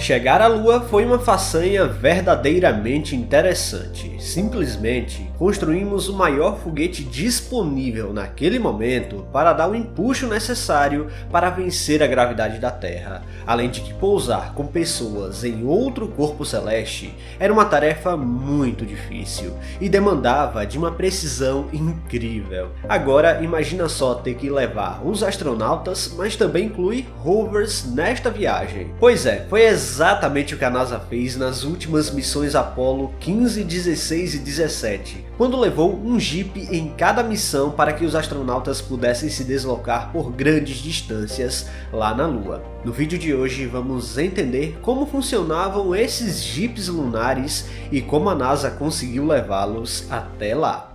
Chegar à Lua foi uma façanha verdadeiramente interessante. Simplesmente construímos o maior foguete disponível naquele momento para dar o empuxo necessário para vencer a gravidade da Terra, além de que pousar com pessoas em outro corpo celeste era uma tarefa muito difícil e demandava de uma precisão incrível. Agora imagina só ter que levar os astronautas, mas também incluir rovers nesta viagem. Pois é, foi exatamente o que a NASA fez nas últimas missões Apollo 15, 16 e 17, quando levou um Jeep em cada missão para que os astronautas pudessem se deslocar por grandes distâncias lá na Lua. No vídeo de hoje vamos entender como funcionavam esses Jeeps lunares e como a NASA conseguiu levá-los até lá.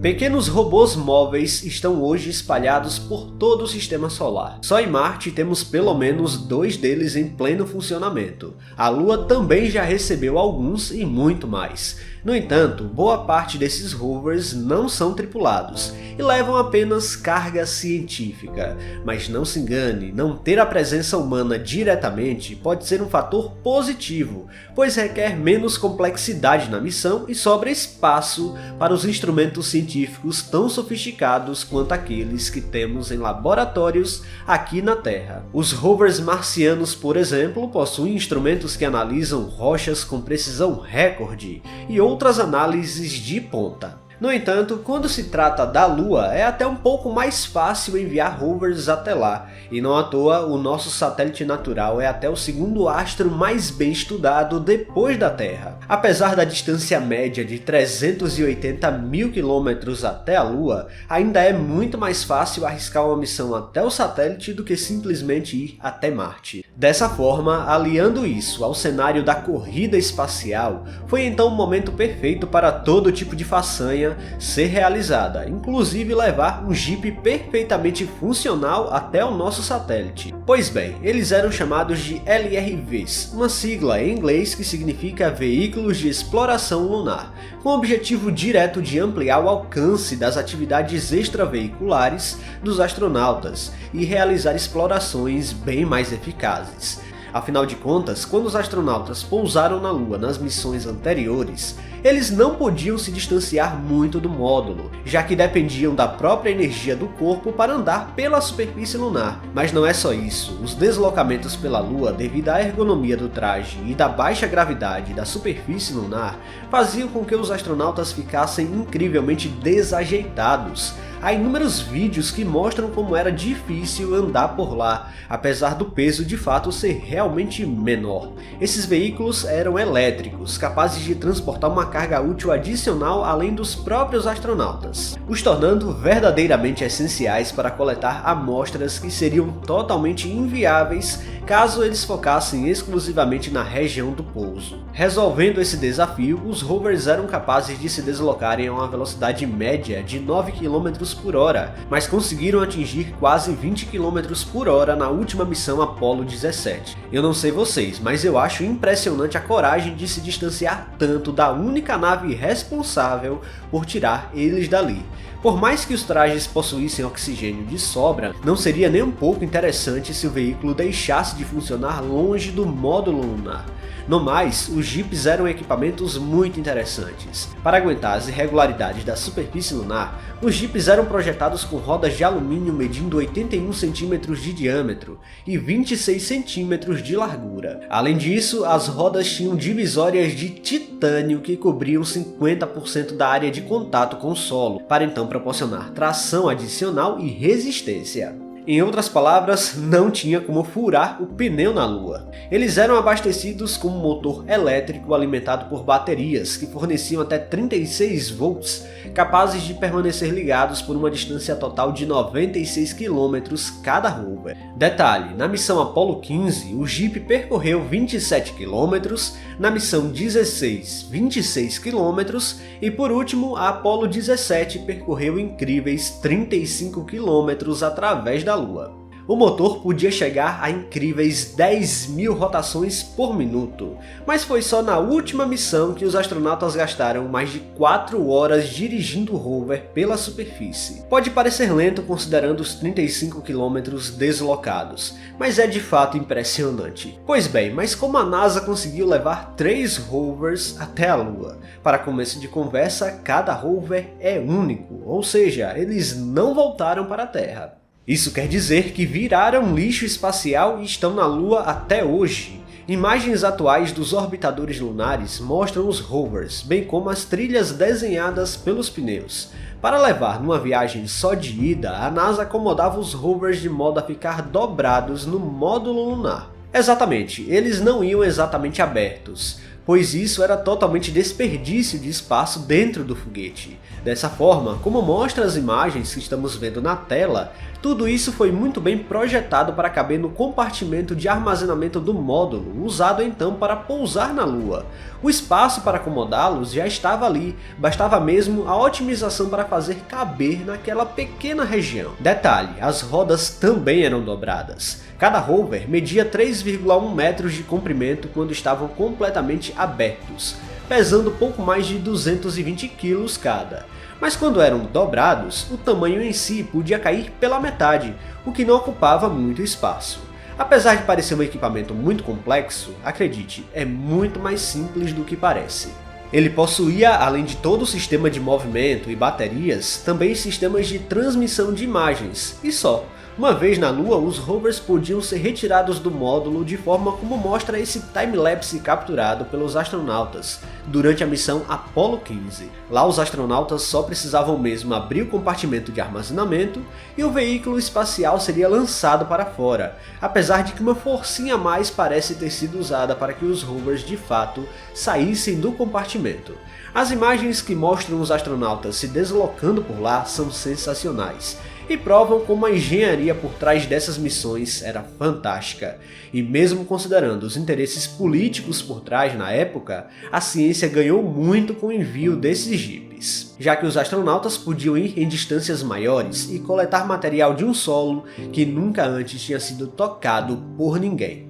Pequenos robôs móveis estão hoje espalhados por todo o sistema solar. Só em Marte temos pelo menos 2 deles em pleno funcionamento. A Lua também já recebeu alguns e muito mais. No entanto, boa parte desses rovers não são tripulados e levam apenas carga científica. Mas não se engane, não ter a presença humana diretamente pode ser um fator positivo, pois requer menos complexidade na missão e sobra espaço para os instrumentos científicos tão sofisticados quanto aqueles que temos em laboratórios aqui na Terra. Os rovers marcianos, por exemplo, possuem instrumentos que analisam rochas com precisão recorde e outras análises de ponta. No entanto, quando se trata da Lua, é até um pouco mais fácil enviar rovers até lá, e não à toa o nosso satélite natural é até o segundo astro mais bem estudado depois da Terra. Apesar da distância média de 380 mil quilômetros até a Lua, ainda é muito mais fácil arriscar uma missão até o satélite do que simplesmente ir até Marte. Dessa forma, aliando isso ao cenário da corrida espacial, foi então o momento perfeito para todo tipo de façanha ser realizada, inclusive levar um Jeep perfeitamente funcional até o nosso satélite. Pois bem, eles eram chamados de LRVs, uma sigla em inglês que significa Veículos de Exploração Lunar, com o objetivo direto de ampliar o alcance das atividades extraveiculares dos astronautas e realizar explorações bem mais eficazes. Afinal de contas, quando os astronautas pousaram na Lua nas missões anteriores, eles não podiam se distanciar muito do módulo, já que dependiam da própria energia do corpo para andar pela superfície lunar. Mas não é só isso, os deslocamentos pela Lua devido à ergonomia do traje e da baixa gravidade da superfície lunar faziam com que os astronautas ficassem incrivelmente desajeitados. Há inúmeros vídeos que mostram como era difícil andar por lá, apesar do peso de fato ser realmente menor. Esses veículos eram elétricos, capazes de transportar uma carga útil adicional além dos próprios astronautas, os tornando verdadeiramente essenciais para coletar amostras que seriam totalmente inviáveis caso eles focassem exclusivamente na região do pouso. Resolvendo esse desafio, os rovers eram capazes de se deslocarem a uma velocidade média de 9 km por hora, mas conseguiram atingir quase 20 km por hora na última missão Apollo 17. Eu não sei vocês, mas eu acho impressionante a coragem de se distanciar tanto da única nave responsável por tirar eles dali. Por mais que os trajes possuíssem oxigênio de sobra, não seria nem um pouco interessante se o veículo deixasse de funcionar longe do módulo lunar. No mais, os Jeeps eram equipamentos muito interessantes. Para aguentar as irregularidades da superfície lunar, os Jeeps eram projetados com rodas de alumínio medindo 81 cm de diâmetro e 26 cm de largura. Além disso, as rodas tinham divisórias de titânio que cobriam 50% da área de contato com o solo, para então proporcionar tração adicional e resistência. Em outras palavras, não tinha como furar o pneu na Lua. Eles eram abastecidos com um motor elétrico alimentado por baterias que forneciam até 36 volts, capazes de permanecer ligados por uma distância total de 96 km cada rover. Detalhe, na missão Apollo 15, o Jeep percorreu 27 km, na missão 16, 26 km e por último, a Apollo 17 percorreu incríveis 35 km através da Lua. O motor podia chegar a incríveis 10.000 rotações por minuto, mas foi só na última missão que os astronautas gastaram mais de 4 horas dirigindo o rover pela superfície. Pode parecer lento considerando os 35 km deslocados, mas é de fato impressionante. Pois bem, mas como a NASA conseguiu levar 3 rovers até a Lua? Para começo de conversa, cada rover é único, ou seja, eles não voltaram para a Terra. Isso quer dizer que viraram lixo espacial e estão na Lua até hoje. Imagens atuais dos orbitadores lunares mostram os rovers, bem como as trilhas desenhadas pelos pneus. Para levar numa viagem só de ida, a NASA acomodava os rovers de modo a ficar dobrados no módulo lunar. Exatamente, eles não iam exatamente abertos, pois isso era totalmente desperdício de espaço dentro do foguete. Dessa forma, como mostra as imagens que estamos vendo na tela, tudo isso foi muito bem projetado para caber no compartimento de armazenamento do módulo, usado então para pousar na Lua. O espaço para acomodá-los já estava ali, bastava mesmo a otimização para fazer caber naquela pequena região. Detalhe, as rodas também eram dobradas. Cada rover media 3,1 metros de comprimento quando estavam completamente abertos, pesando pouco mais de 220 kg cada. Mas quando eram dobrados, o tamanho em si podia cair pela metade, o que não ocupava muito espaço. Apesar de parecer um equipamento muito complexo, acredite, é muito mais simples do que parece. Ele possuía, além de todo o sistema de movimento e baterias, também sistemas de transmissão de imagens, e só. Uma vez na Lua, os rovers podiam ser retirados do módulo de forma como mostra esse time-lapse capturado pelos astronautas durante a missão Apollo 15. Lá os astronautas só precisavam mesmo abrir o compartimento de armazenamento e o veículo espacial seria lançado para fora, apesar de que uma forcinha a mais parece ter sido usada para que os rovers de fato saíssem do compartimento. As imagens que mostram os astronautas se deslocando por lá são sensacionais e provam como a engenharia por trás dessas missões era fantástica. E mesmo considerando os interesses políticos por trás na época, a ciência ganhou muito com o envio desses jipes, já que os astronautas podiam ir em distâncias maiores e coletar material de um solo que nunca antes tinha sido tocado por ninguém.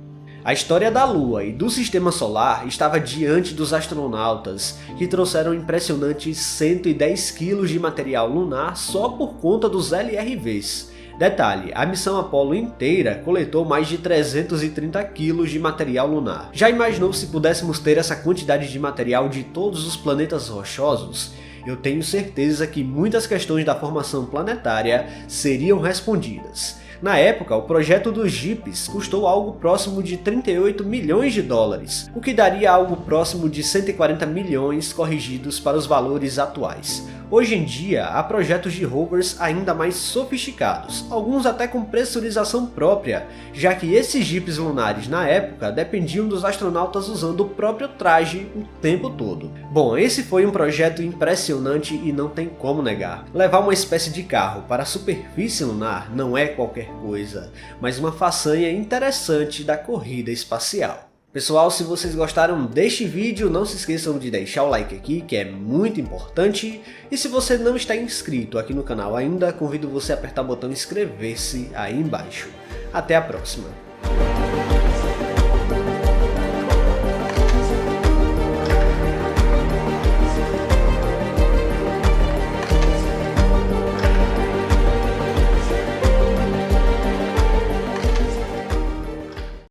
A história da Lua e do Sistema Solar estava diante dos astronautas, que trouxeram impressionantes 110 kg de material lunar só por conta dos LRVs. Detalhe, a missão Apollo inteira coletou mais de 330 kg de material lunar. Já imaginou se pudéssemos ter essa quantidade de material de todos os planetas rochosos? Eu tenho certeza que muitas questões da formação planetária seriam respondidas. Na época, o projeto dos jipes custou algo próximo de 38 milhões de dólares, o que daria algo próximo de 140 milhões corrigidos para os valores atuais. Hoje em dia, há projetos de rovers ainda mais sofisticados, alguns até com pressurização própria, já que esses jipes lunares na época dependiam dos astronautas usando o próprio traje o tempo todo. Bom, esse foi um projeto impressionante e não tem como negar. Levar uma espécie de carro para a superfície lunar não é qualquer coisa, mas uma façanha interessante da corrida espacial. Pessoal, se vocês gostaram deste vídeo, não se esqueçam de deixar o like aqui, que é muito importante. E se você não está inscrito aqui no canal ainda, convido você a apertar o botão inscrever-se aí embaixo. Até a próxima!